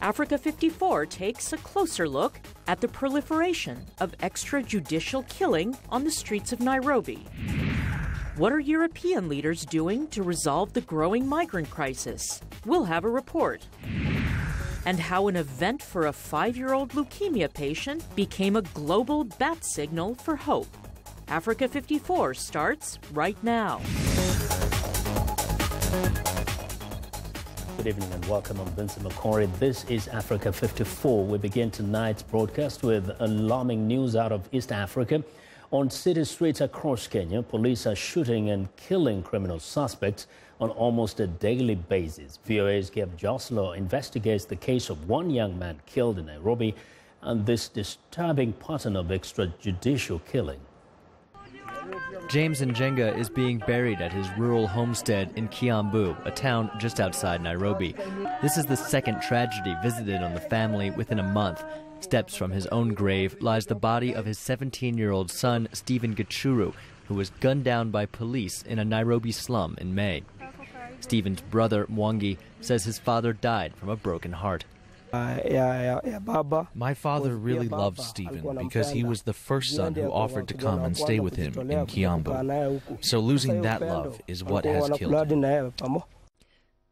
Africa 54 takes a closer look at the proliferation of extrajudicial killing on the streets of Nairobi. What are European leaders doing to resolve the growing migrant crisis? We'll have a report. And how an event for a 5-year-old leukemia patient became a global bat signal for hope. Africa 54 starts right now. Good evening and welcome. I'm Vincent Makori. This is Africa 54. We begin tonight's broadcast with alarming news out of East Africa. On city streets across Kenya, police are shooting and killing criminal suspects on almost a daily basis. VOA's Githui-Ewart investigates the case of one young man killed in Nairobi and this disturbing pattern of extrajudicial killing. James Njenga is being buried at his rural homestead in Kiambu, a town just outside Nairobi. This is the second tragedy visited on the family within a month. Steps from his own grave lies the body of his 17-year-old son, Stephen Gichuru, who was gunned down by police in a Nairobi slum in May. Stephen's brother, Mvunganyi, says his father died from a broken heart. My father really loved Stephen because he was the first son who offered to come and stay with him in Kiambu. So losing that love is what has killed him.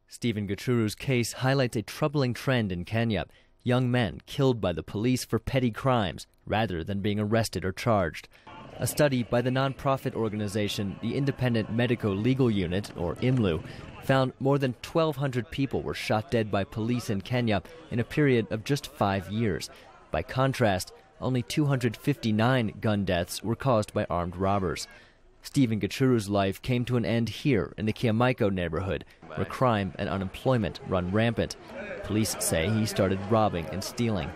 Stephen Gichuru's case highlights a troubling trend in Kenya. Young men killed by the police for petty crimes rather than being arrested or charged. A study by the non-profit organization, the Independent Medico-Legal Unit, or IMLU, found more than 1,200 people were shot dead by police in Kenya in a period of just 5 years. By contrast, only 259 gun deaths were caused by armed robbers. Stephen Gichuru's life came to an end here in the Kiamaiko neighborhood, where crime and unemployment run rampant. Police say he started robbing and stealing.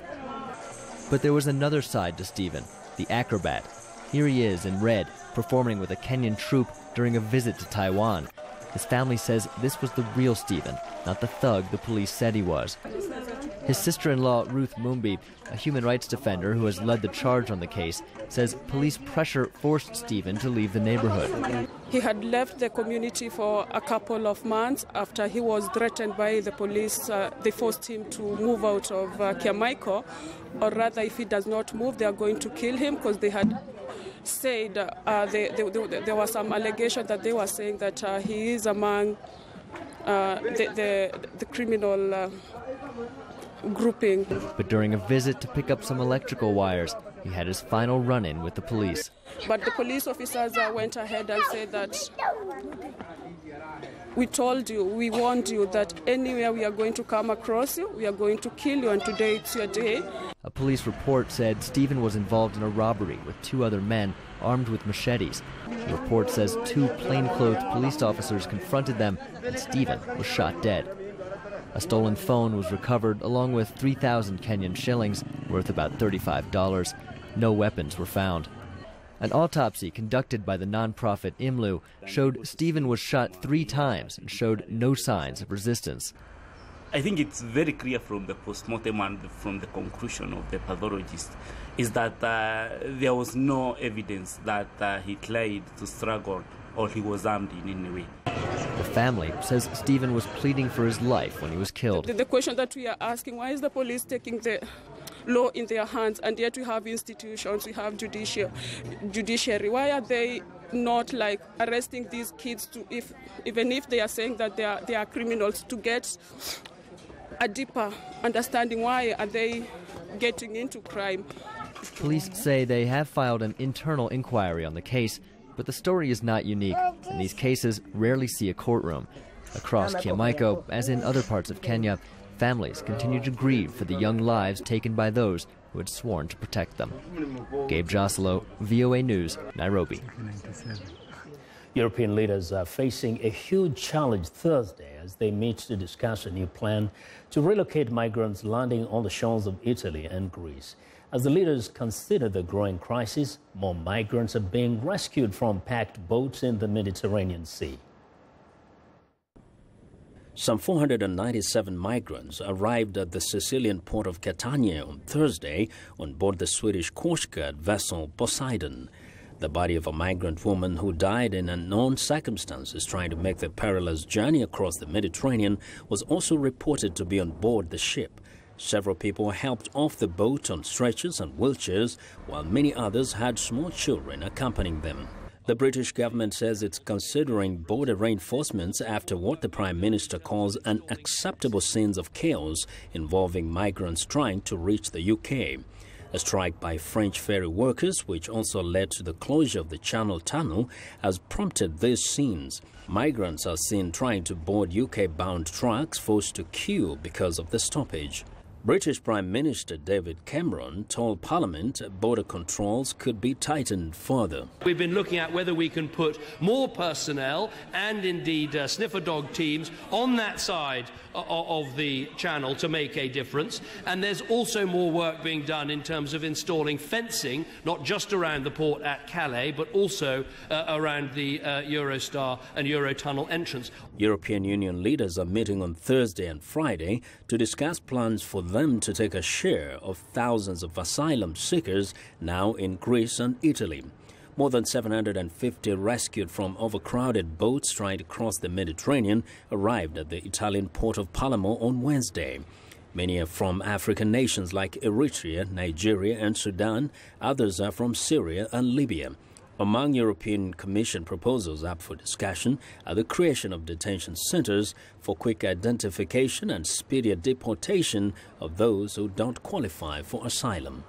But there was another side to Stephen, the acrobat. Here he is in red, performing with a Kenyan troupe during a visit to Taiwan. His family says this was the real Stephen, not the thug the police said he was. His sister-in-law, Ruth Mumbi, a human rights defender who has led the charge on the case, says police pressure forced Stephen to leave the neighborhood. He had left the community for a couple of months after he was threatened by the police. They forced him to move out of Kiamaiko, or rather, if he does not move, they are going to kill him, because they had said there was some allegation that they were saying that he is among the criminal grouping. But during a visit to pick up some electrical wires, he had his final run-in with the police. But the police officers went ahead and said that we told you, we warned you that anywhere we are going to come across you, we are going to kill you, and today it's your day. A police report said Stephen was involved in a robbery with 2 other men armed with machetes. The report says 2 plainclothed police officers confronted them and Stephen was shot dead. A stolen phone was recovered along with 3,000 Kenyan shillings, worth about $35. No weapons were found. An autopsy conducted by the non-profit IMLU showed Stephen was shot 3 times and showed no signs of resistance. I think it's very clear from the postmortem and from the conclusion of the pathologist is that there was no evidence that he tried to struggle or he was armed in any way. The family says Stephen was pleading for his life when he was killed. The question that we are asking, why is the police taking the law in their hands, and yet we have institutions, we have judiciary. Why are they not like arresting these kids even if they are saying that they are criminals, to get a deeper understanding why are they getting into crime? Police say they have filed an internal inquiry on the case, but the story is not unique, and these cases rarely see a courtroom. Across Kiamaiko, as in other parts of Kenya, families continue to grieve for the young lives taken by those who had sworn to protect them. Githui-Ewart, VOA News, Nairobi. European leaders are facing a huge challenge Thursday as they meet to discuss a new plan to relocate migrants landing on the shores of Italy and Greece. As the leaders consider the growing crisis, more migrants are being rescued from packed boats in the Mediterranean Sea. Some 497 migrants arrived at the Sicilian port of Catania on Thursday on board the Swedish Coast Guard vessel Poseidon. The body of a migrant woman who died in unknown circumstances trying to make the perilous journey across the Mediterranean was also reported to be on board the ship. Several people were helped off the boat on stretchers and wheelchairs, while many others had small children accompanying them. The British government says it's considering border reinforcements after what the Prime Minister calls unacceptable scenes of chaos involving migrants trying to reach the UK. A strike by French ferry workers, which also led to the closure of the Channel Tunnel, has prompted these scenes. Migrants are seen trying to board UK-bound trucks forced to queue because of the stoppage. British Prime Minister David Cameron told Parliament border controls could be tightened further. We've been looking at whether we can put more personnel and indeed sniffer dog teams on that side of the channel to make a difference. And there's also more work being done in terms of installing fencing, not just around the port at Calais, but also around the Eurostar and Eurotunnel entrance. European Union leaders are meeting on Thursday and Friday to discuss plans for them to take a share of thousands of asylum seekers now in Greece and Italy. More than 750 rescued from overcrowded boats trying to cross the Mediterranean arrived at the Italian port of Palermo on Wednesday. Many are from African nations like Eritrea, Nigeria and Sudan. Others are from Syria and Libya. Among European Commission proposals up for discussion are the creation of detention centers for quick identification and speedier deportation of those who don't qualify for asylum.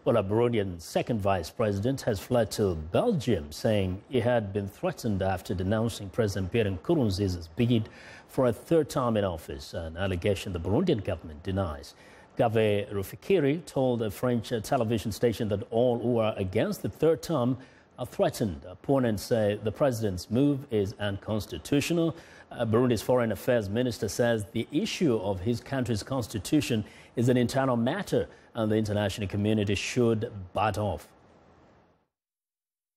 Well, a Burundian second vice president has fled to Belgium, saying he had been threatened after denouncing President Pierre Nkurunziza's bid for a third term in office, an allegation the Burundian government denies. Githui-Ewart told a French television station that all who are against the third term are threatened. Opponents say the president's move is unconstitutional. Burundi's foreign affairs minister says the issue of his country's constitution is an internal matter and the international community should butt off.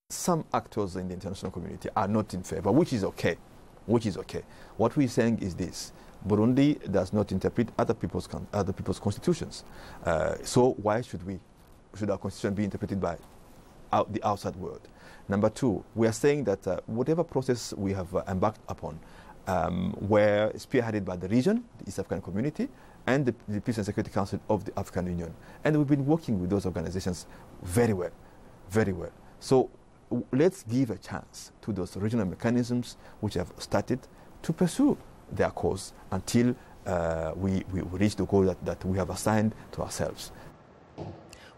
Some actors in the international community are not in favor, which is okay. What we're saying is this: Burundi does not interpret other people's constitutions. So why should our constitution be interpreted by the outside world? Number two, we are saying that whatever process we have embarked upon were spearheaded by the region, the East African Community, and the Peace and Security Council of the African Union. And we've been working with those organizations very well. So let's give a chance to those regional mechanisms which have started to pursue their cause until we reach the goal that we have assigned to ourselves.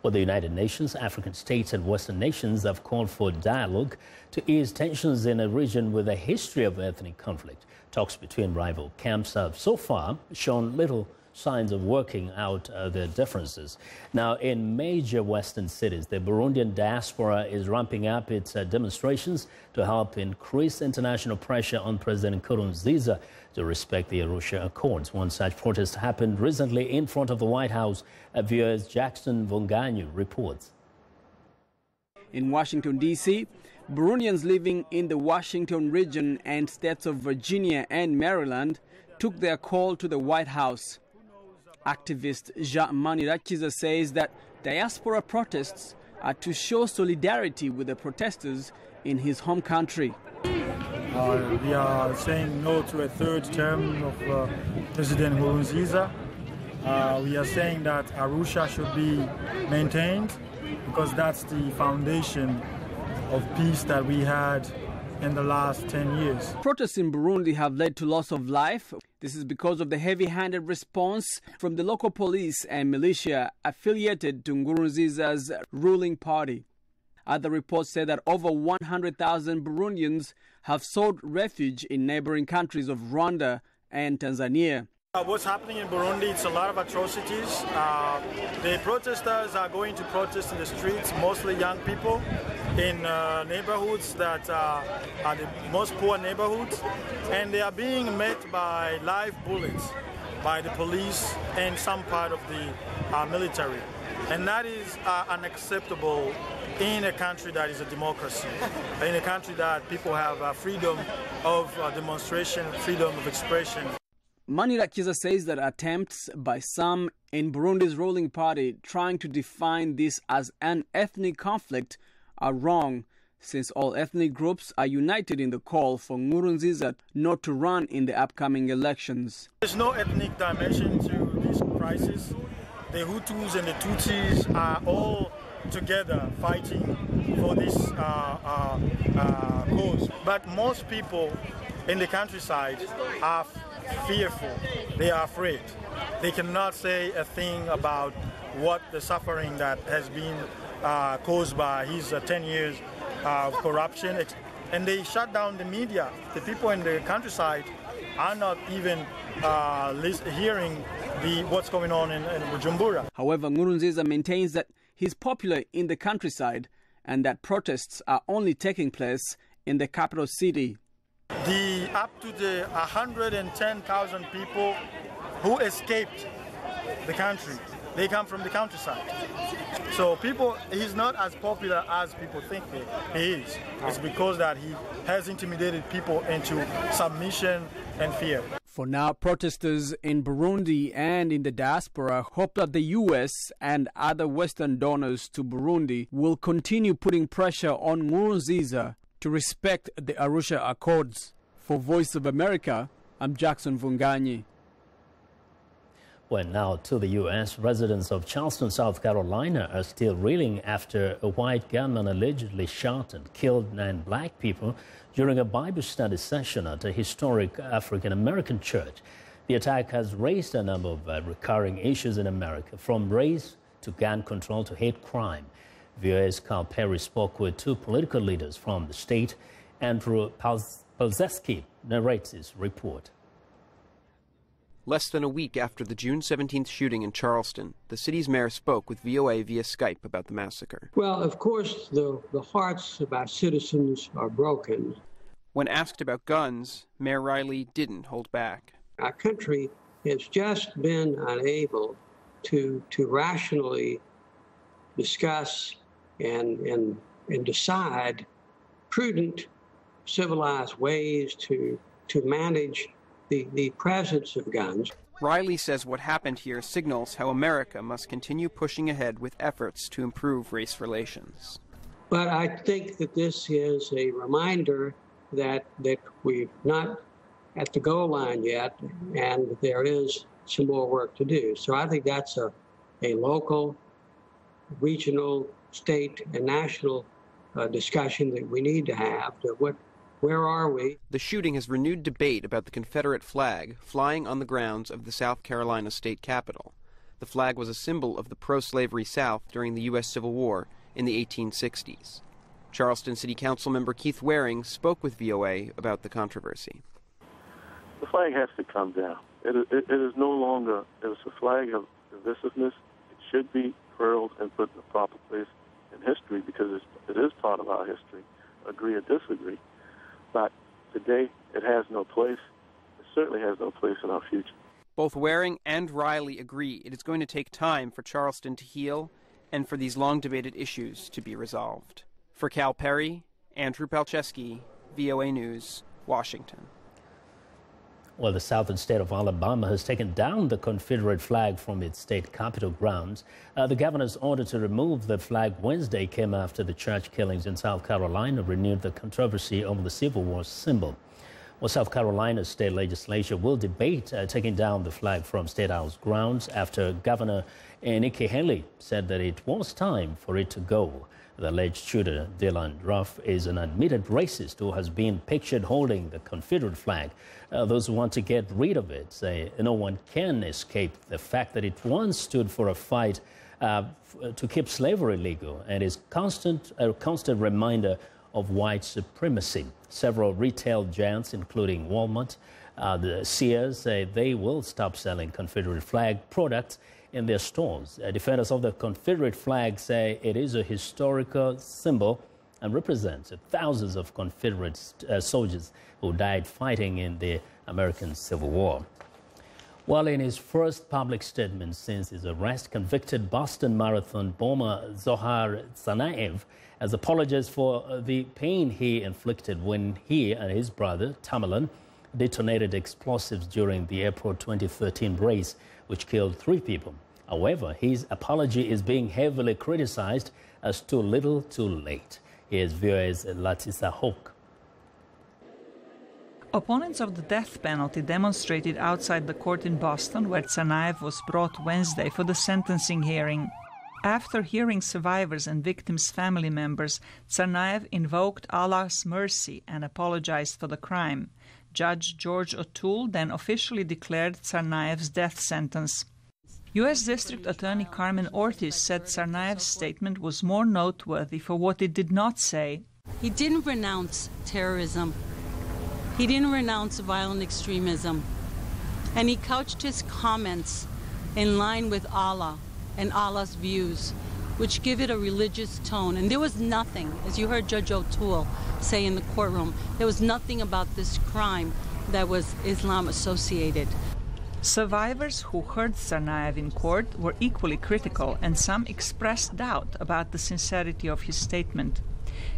Well, the United Nations, African states and Western nations have called for dialogue to ease tensions in a region with a history of ethnic conflict. Talks between rival camps have so far shown little signs of working out their differences. Now, in major Western cities, the Burundian diaspora is ramping up its demonstrations to help increase international pressure on President Nkurunziza to respect the Arusha Accords. One such protest happened recently in front of the White House. Viewers Jackson Mvunganyi reports. In Washington, D.C., Burundians living in the Washington region and states of Virginia and Maryland took their call to the White House. Activist Jean Manirakiza says that diaspora protests are to show solidarity with the protesters in his home country. We are saying no to a third term of President Nkurunziza. We are saying that Arusha should be maintained because that's the foundation of peace that we had in the last 10 years. Protests in Burundi have led to loss of life. This is because of the heavy-handed response from the local police and militia affiliated to Nkurunziza's ruling party. Other reports say that over 100,000 Burundians have sought refuge in neighboring countries of Rwanda and Tanzania. What's happening in Burundi, it's a lot of atrocities. The protesters are going to protest in the streets, mostly young people, in neighborhoods that are the most poor neighborhoods, and they are being met by live bullets by the police and some part of the military. And that is unacceptable in a country that is a democracy, in a country that people have freedom of demonstration, freedom of expression. Manirakiza says that attempts by some in Burundi's ruling party trying to define this as an ethnic conflict are wrong, since all ethnic groups are united in the call for Nkurunziza not to run in the upcoming elections. There's no ethnic dimension to this crisis. The Hutus and the Tutsis are all together fighting for this cause. But most people in the countryside are fearful. They are afraid. They cannot say a thing about what the suffering that has been caused by his 10 years of corruption. And they shut down the media. The people in the countryside are not even hearing what's going on in Bujumbura. However, Nkurunziza maintains that he's popular in the countryside and that protests are only taking place in the capital city. Up to the 110,000 people who escaped the country, they come from the countryside. So he's not as popular as people think he is. It's because that he has intimidated people into submission and fear. For now, protesters in Burundi and in the diaspora hope that the U.S. and other Western donors to Burundi will continue putting pressure on Nkurunziza to respect the Arusha Accords. For Voice of America, I'm Jackson Mvunganyi. Well, now to the U.S. Residents of Charleston, South Carolina are still reeling after a white gunman allegedly shot and killed 9 black people during a Bible study session at a historic African-American church. The attack has raised a number of recurring issues in America, from race to gun control to hate crime. VOA's Carl Perry spoke with 2 political leaders from the state. Andrew Palzeski narrates his report. Less than a week after the June 17th shooting in Charleston, the city's mayor spoke with VOA via Skype about the massacre. Well, of course, the hearts of our citizens are broken. When asked about guns, Mayor Riley didn't hold back. Our country has just been unable to rationally discuss and decide prudent, civilized ways to manage the presence of guns. Riley says what happened here signals how America must continue pushing ahead with efforts to improve race relations. But I think that this is a reminder that we're not at the goal line yet, and there is some more work to do. So I think that's a local, regional, state, and national discussion that we need to have. Where are we? The shooting has renewed debate about the Confederate flag flying on the grounds of the South Carolina state capitol. The flag was a symbol of the pro-slavery South during the U.S. Civil War in the 1860s. Charleston City Council member Keith Waring spoke with VOA about the controversy. The flag has to come down. It is no longer, it is a flag of divisiveness. It should be furled and put in the proper place in history because it is part of our history, agree or disagree. But today, it has no place. It certainly has no place in our future. Both Waring and Riley agree it is going to take time for Charleston to heal and for these long-debated issues to be resolved. For Cal Perry, Andrew Palcheski, VOA News, Washington. Well, the southern state of Alabama has taken down the Confederate flag from its state capitol grounds. The governor's order to remove the flag Wednesday came after the church killings in South Carolina renewed the controversy over the Civil War symbol. Well, South Carolina's state legislature will debate taking down the flag from State House grounds after Governor Nikki Haley said that it was time for it to go. The alleged shooter, Dylan Ruff, is an admitted racist who has been pictured holding the Confederate flag. Those who want to get rid of it say no one can escape the fact that it once stood for a fight to keep slavery legal and is a constant reminder of white supremacy. Several retail giants, including Walmart, the Sears, say they will stop selling Confederate flag products in their stores. Defenders of the Confederate flag say it is a historical symbol and represents thousands of Confederate soldiers who died fighting in the American Civil War. While in his first public statement since his arrest, convicted Boston Marathon bomber Zohar Tsarnaev has apologized for the pain he inflicted when he and his brother, Tamerlan, detonated explosives during the April 2013 race, which killed 3 people. However, his apology is being heavily criticized as too little, too late. Here's VOA's Latisa Hoke. Opponents of the death penalty demonstrated outside the court in Boston, where Tsarnaev was brought Wednesday for the sentencing hearing. After hearing survivors and victims' family members, Tsarnaev invoked Allah's mercy and apologized for the crime. Judge George O'Toole then officially declared Tsarnaev's death sentence. U.S. District Attorney Carmen Ortiz said Tsarnaev's statement was more noteworthy for what it did not say. He didn't renounce terrorism. He didn't renounce violent extremism. And he couched his comments in line with Allah and Allah's views, which give it a religious tone. And there was nothing, as you heard Judge O'Toole say in the courtroom, there was nothing about this crime that was Islam associated. Survivors who heard Tsarnaev in court were equally critical, and some expressed doubt about the sincerity of his statement.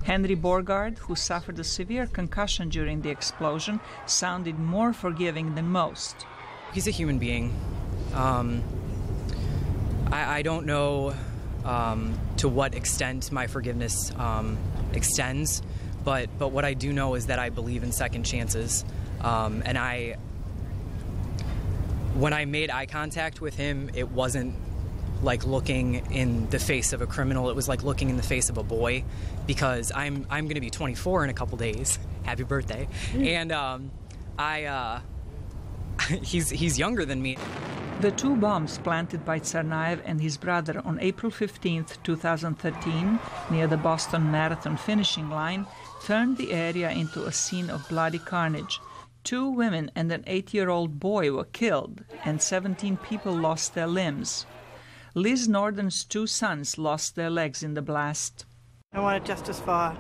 Henry Borgard, who suffered a severe concussion during the explosion, sounded more forgiving than most. He's a human being. I don't know to what extent my forgiveness extends, but what I do know is that I believe in second chances. And when I made eye contact with him, it wasn't like looking in the face of a criminal. It was like looking in the face of a boy, because I'm going to be 24 in a couple days. Happy birthday. And he's younger than me. The two bombs planted by Tsarnaev and his brother on April 15, 2013, near the Boston Marathon finishing line, turned the area into a scene of bloody carnage. 2 women and an 8-year-old boy were killed, and 17 people lost their limbs. Liz Norden's 2 sons lost their legs in the blast. I wanted justice for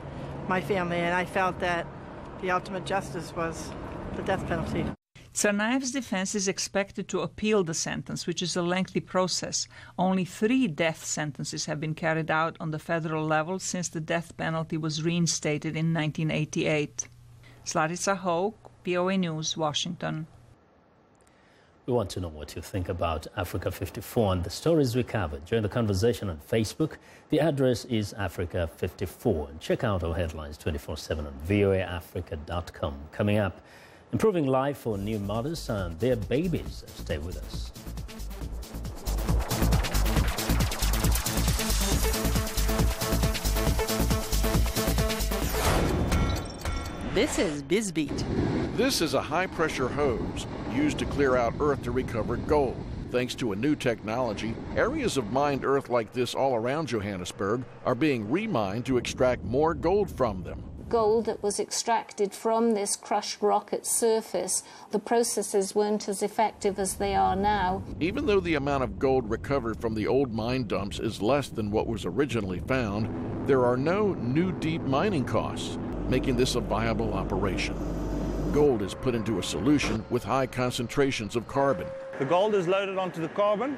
my family, and I felt that the ultimate justice was the death penalty. Tsarnaev's defense is expected to appeal the sentence, which is a lengthy process. Only 3 death sentences have been carried out on the federal level since the death penalty was reinstated in 1988. Slarica Hoke, VOA News, Washington. We want to know what you think about Africa 54 and the stories we covered. Join the conversation on Facebook. The address is Africa 54. And check out our headlines 24/7 on voaafrica.com. Coming up, improving life for new mothers and their babies. Stay with us. This is BizBeat. This is a high-pressure hose used to clear out earth to recover gold. Thanks to a new technology, areas of mined earth like this all around Johannesburg are being remined to extract more gold from them. Gold that was extracted from this crushed rock at surface, the processes weren't as effective as they are now. Even though the amount of gold recovered from the old mine dumps is less than what was originally found, there are no new deep mining costs, making this a viable operation. Gold is put into a solution with high concentrations of carbon. The gold is loaded onto the carbon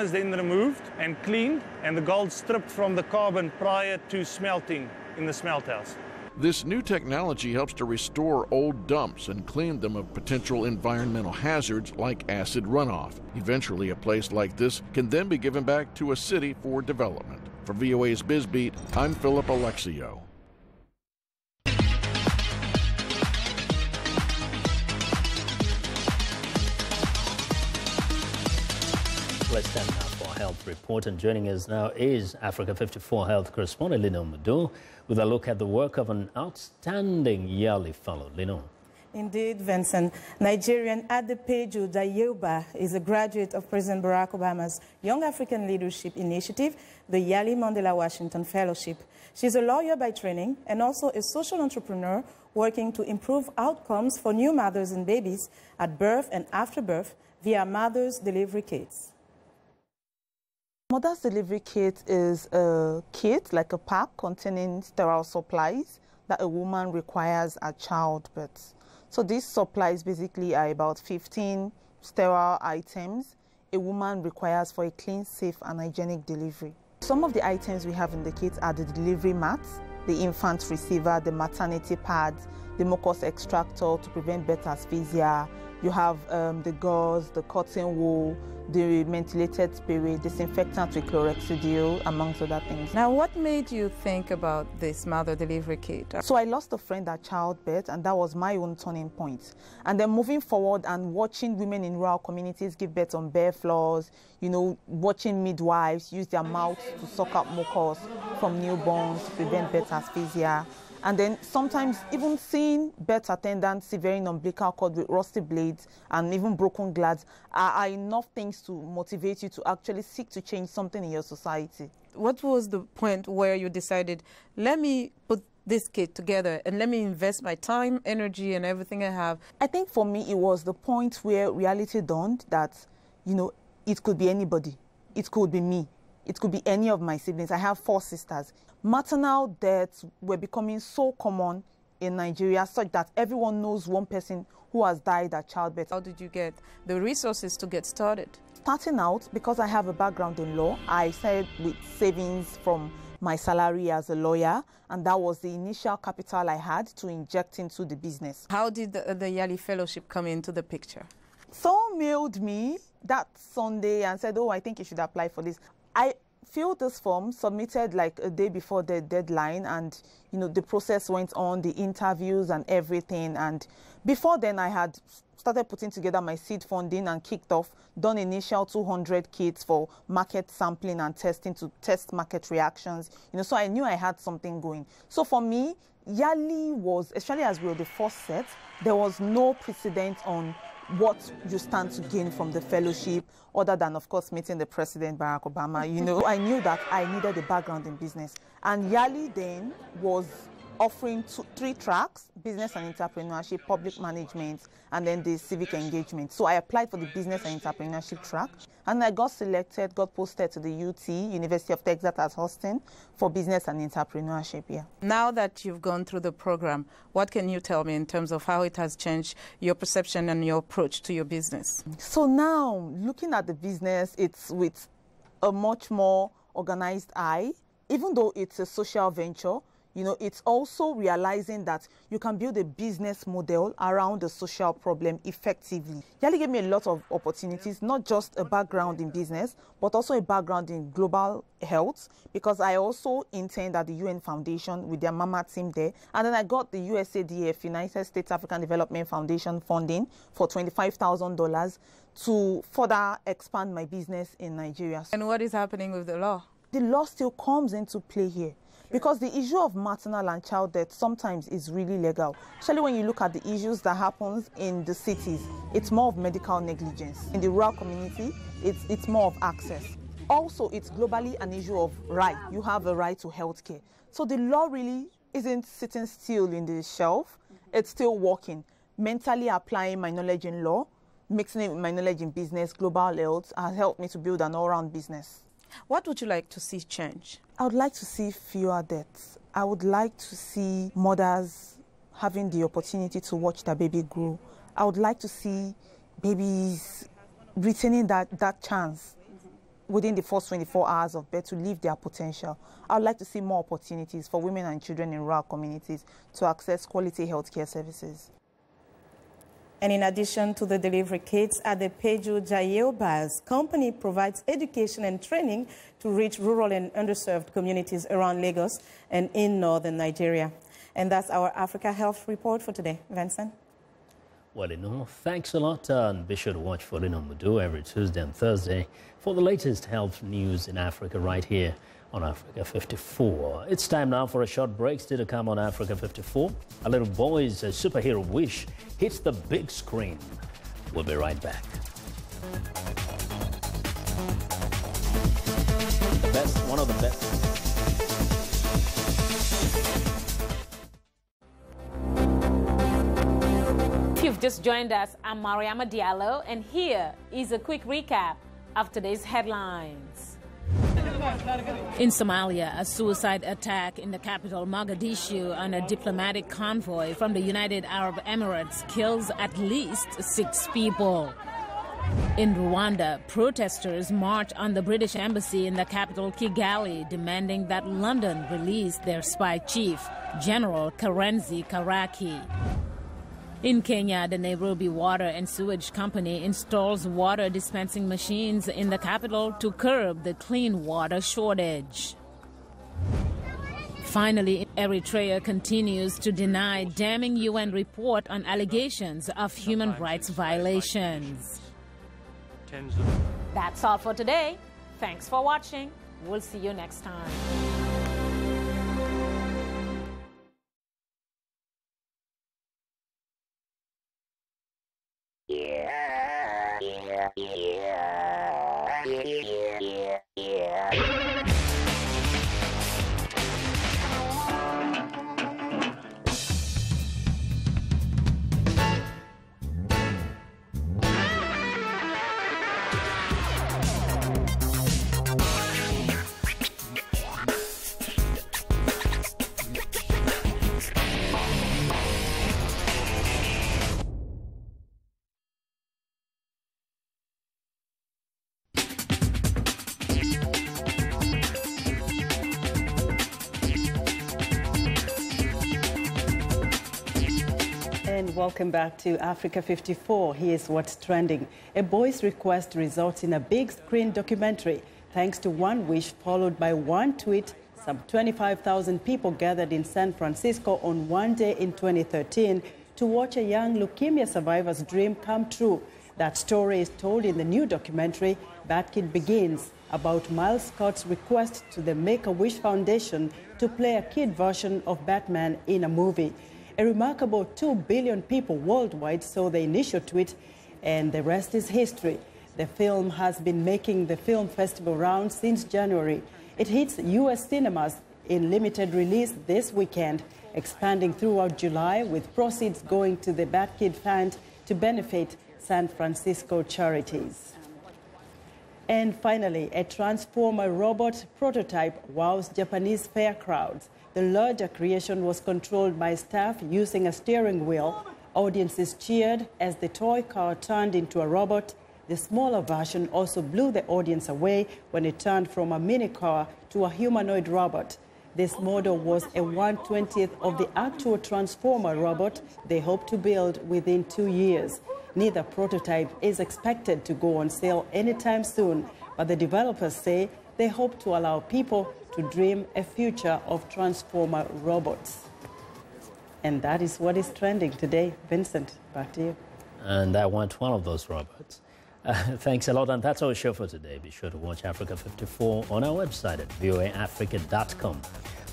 is then removed and cleaned, and the gold stripped from the carbon prior to smelting in the smelt house. This new technology helps to restore old dumps and clean them of potential environmental hazards like acid runoff. Eventually, a place like this can then be given back to a city for development. For VOA's BizBeat, I'm Philip Alexio. Let's stand now for a health report, and joining us now is Africa 54 health correspondent Linord Moudou with a look at the work of an outstanding yearly fellow. Linord. Indeed, Vincent. Nigerian Adepeju Dayoba is a graduate of President Barack Obama's Young African Leadership Initiative, the Yali Mandela Washington Fellowship. She's a lawyer by training and also a social entrepreneur working to improve outcomes for new mothers and babies at birth and after birth via Mother's Delivery Kits. Mother's Delivery Kit is a kit, like a pack, containing sterile supplies that a woman requires at childbirth. So these supplies basically are about 15 sterile items a woman requires for a clean, safe and hygienic delivery. Some of the items we have in the kit are the delivery mats, the infant receiver, the maternity pads, the mucus extractor to prevent beta asphyxia. You have the gauze, the cotton wool, the mentholated spirit, disinfectant with chlorhexidine, amongst other things. Now, what made you think about this mother delivery kit? So I lost a friend at childbirth, and that was my own turning point. And then moving forward and watching women in rural communities give birth on bare floors, you know, watching midwives use their mouths to suck up mucus from newborns to prevent beta asphyxia. And then sometimes even seeing birth attendants severing umbilical cord with rusty blades and even broken glass are enough things to motivate you to actually seek to change something in your society. What was the point where you decided, let me put this kit together and let me invest my time, energy, and everything I have? I think for me, it was the point where reality dawned that, you know, it could be anybody. It could be me. It could be any of my siblings. I have 4 sisters. Maternal deaths were becoming so common in Nigeria such that everyone knows one person who has died at childbirth. How did you get the resources to get started? Starting out, because I have a background in law, I started with savings from my salary as a lawyer, and that was the initial capital I had to inject into the business. How did the Yali Fellowship come into the picture? Someone mailed me that Sunday and said, oh, I think you should apply for this. I filled this form, submitted like a day before the deadline, and you know the process went on, the interviews and everything. And before then, I had started putting together my seed funding and kicked off, done initial 200 kits for market sampling and testing to test market reactions. You know, so I knew I had something going. So for me, Yali was, especially as we were the first set, there was no precedent on what you stand to gain from the fellowship, other than, of course, meeting the President, Barack Obama. You know, I knew that I needed a background in business. And Yali then was offering 3 tracks: business and entrepreneurship, public management, and then the civic engagement. So I applied for the business and entrepreneurship track, and I got selected, got posted to the UT, University of Texas at Austin, for business and entrepreneurship. Yeah. Now that you've gone through the program, what can you tell me in terms of how it has changed your perception and your approach to your business? So now, looking at the business, it's with a much more organized eye. Even though it's a social venture, you know, it's also realizing that you can build a business model around the social problem effectively. Yali gave me a lot of opportunities, not just a background in business, but also a background in global health, because I also interned at the UN Foundation with their Mama team there. And then I got the USADF, United States African Development Foundation, funding for $25,000 to further expand my business in Nigeria. And what is happening with the law? The law still comes into play here. Because the issue of maternal and child death sometimes is really legal. Especially when you look at the issues that happens in the cities, it's more of medical negligence. In the rural community, it's more of access. Also, it's globally an issue of right. You have a right to healthcare. So the law really isn't sitting still in the shelf. It's still working. Mentally applying my knowledge in law, mixing it with my knowledge in business, global health, has helped me to build an all-round business. What would you like to see change? I would like to see fewer deaths. I would like to see mothers having the opportunity to watch their baby grow. I would like to see babies retaining that chance within the first 24 hours of birth to live their potential. I would like to see more opportunities for women and children in rural communities to access quality healthcare services. And in addition to the delivery kits, at the Githui-Ewart company provides education and training to reach rural and underserved communities around Lagos and in northern Nigeria. And that's our Africa Health Report for today. Vincent? Well, thanks a lot. And be sure to watch for Moudou every Tuesday and Thursday for the latest health news in Africa right here on Africa 54. It's time now for a short break. Still to come on Africa 54. A little boy's superhero wish hits the big screen. We'll be right back. The best, one of the best. If you've just joined us, I'm Mariama Diallo, and here is a quick recap of today's headlines. In Somalia, a suicide attack in the capital Mogadishu on a diplomatic convoy from the United Arab Emirates kills at least 6 people. In Rwanda, protesters marched on the British embassy in the capital Kigali, demanding that London release their spy chief, General Karenzi Karaki. In Kenya, the Nairobi Water and Sewage Company installs water dispensing machines in the capital to curb the clean water shortage. Finally, Eritrea continues to deny damning UN report on allegations of human rights violations. That's all for today. Thanks for watching. We'll see you next time. And welcome back to Africa 54. Here's what's trending. A boy's request results in a big screen documentary. Thanks to one wish followed by one tweet, some 25,000 people gathered in San Francisco on one day in 2013 to watch a young leukemia survivor's dream come true. That story is told in the new documentary, Bad Kid Begins, about Miles Scott's request to the Make-A-Wish Foundation to play a kid version of Batman in a movie. A remarkable 2 billion people worldwide saw the initial tweet, and the rest is history. The film has been making the film festival rounds since January. It hits U.S. cinemas in limited release this weekend, expanding throughout July, with proceeds going to the Bad Kid Fund to benefit San Francisco charities. And finally, a Transformer robot prototype wows Japanese fair crowds. The larger creation was controlled by staff using a steering wheel. Audiences cheered as the toy car turned into a robot. The smaller version also blew the audience away when it turned from a mini car to a humanoid robot. This model was a 1/20th of the actual Transformer robot they hope to build within 2 years. Neither prototype is expected to go on sale anytime soon, but the developers say they hope to allow people to dream a future of Transformer robots. And that is what is trending today. Vincent, back to you. And I want one of those robots. Thanks a lot, and that's our show for today. Be sure to watch Africa 54 on our website at voaafrica.com.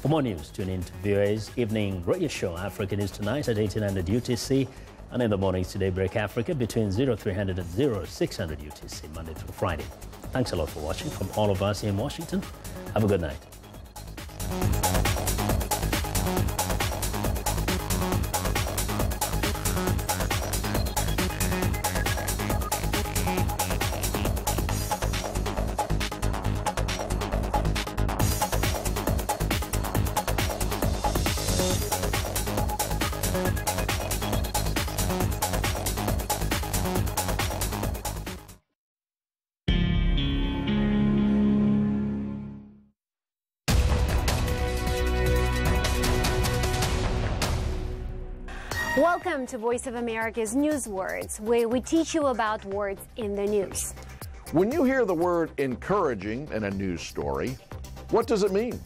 For more news, tune in to VOA's evening radio show, Africa News Tonight at 1800 UTC, and in the mornings to Daybreak Africa between 0300 and 0600 UTC, Monday through Friday. Thanks a lot for watching. From all of us here in Washington, have a good night. Welcome to Voice of America's News Words, where we teach you about words in the news. When you hear the word encouraging in a news story, what does it mean?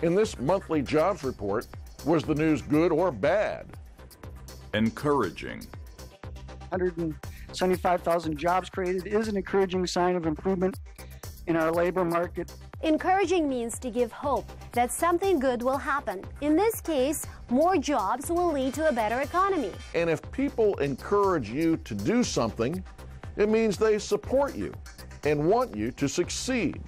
In this monthly jobs report, was the news good or bad? Encouraging. 175,000 jobs created is an encouraging sign of improvement in our labor market. Encouraging means to give hope that something good will happen. In this case, more jobs will lead to a better economy. And if people encourage you to do something, it means they support you and want you to succeed.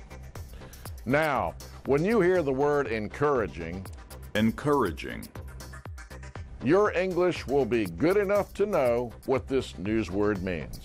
Now, when you hear the word encouraging, your English will be good enough to know what this news word means.